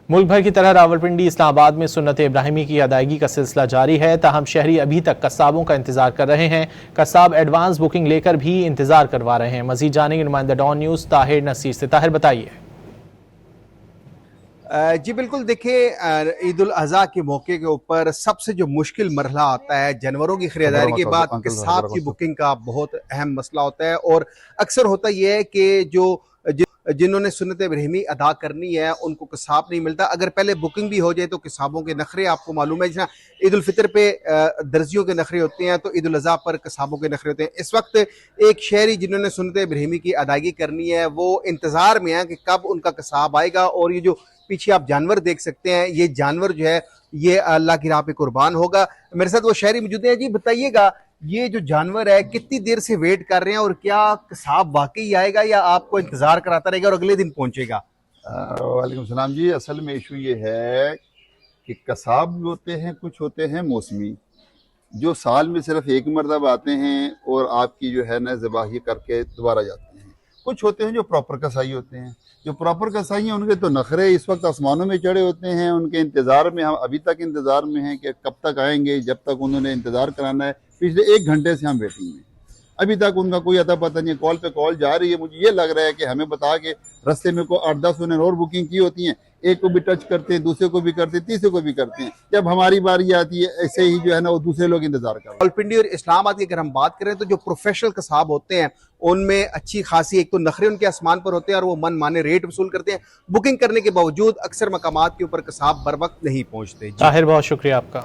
मुल्क भर की तरह रावलपिंडी इस्लामाबाद में सुन्नत इब्राहिमी की अदायगी का सिलसिला जारी है। ताहम शहरी अभी तक कस्साबों का इंतजार कर रहे हैं। कस्साब एडवांस बुकिंग लेकर भी इंतजार करवा रहे हैं। मजीद जानेंगे नुमाइंदा डॉन न्यूज़ ताहिर नसीर से। ताहिर बताइए। जी बिल्कुल, देखिए ईद उल अज़हा के मौके के ऊपर सबसे जो मुश्किल मरहला आता है जानवरों की खरीदारी के बाद कसाब की बुकिंग का बहुत अहम मसला होता है। और अक्सर होता यह है कि जिन्होंने सुन्नत इब्राहिमी अदा करनी है उनको कसाब नहीं मिलता। अगर पहले बुकिंग भी हो जाए तो कसाबों के नखरे आपको मालूम है। जैसा ईद उल फितर पे दर्जियों के नखरे होते हैं तो ईद उल अज़हा पर कसाबों के नखरे होते हैं। इस वक्त एक शहरी जिन्होंने सुन्नत इब्राहिमी की अदायगी करनी है वो इंतजार में है कि कब उनका कसाब आएगा। और ये जो पीछे आप जानवर देख सकते हैं, ये जानवर जो है ये अल्लाह की राह पे कुर्बान होगा। मेरे साथ वो शहरी मौजूद हैं। जी बताइएगा, ये जो जानवर है कितनी देर से वेट कर रहे हैं और क्या कसाब वाकई आएगा या आपको इंतजार कराता रहेगा और अगले दिन पहुंचेगा? वालेकुम सलाम जी। असल में इशू ये है कि कसाब होते हैं, कुछ होते हैं मौसमी, जो साल में सिर्फ एक मरतबा आते हैं और आपकी जो है ना ज़बाही करके दोबारा जाते हैं। कुछ होते हैं जो प्रॉपर कसाई होते हैं। जो प्रॉपर कसाई हैं उनके तो नखरे इस वक्त आसमानों में चढ़े होते हैं। उनके इंतज़ार में हम अभी तक इंतज़ार में हैं कि कब तक आएंगे। जब तक उन्होंने इंतज़ार कराना है, पिछले 1 घंटे से हम वेटिंग में, अभी तक उनका कोई अता पता नहीं है। कॉल पे कॉल जा रही है। मुझे ये लग रहा है कि हमें बता के रास्ते में को 8-10 उन्होंने और बुकिंग की होती हैं। एक को भी टच करते हैं, दूसरे को भी करते हैं, तीसरे को भी करते हैं। जब हमारी बारी आती है ऐसे ही जो है ना वो दूसरे लोग इंतजार कर रहे हैं। रावलपिंडी और इस्लामाबाद की अगर हम बात करें तो जो प्रोफेशनल कसाब होते हैं उनमें अच्छी खासी एक तो नखरे उनके आसमान पर होते हैं और वो मन माने रेट वसूल करते हैं। बुकिंग करने के बावजूद अक्सर मकामात के ऊपर कसाब बर वक्त नहीं पहुंचते। ताहिर, बहुत शुक्रिया आपका।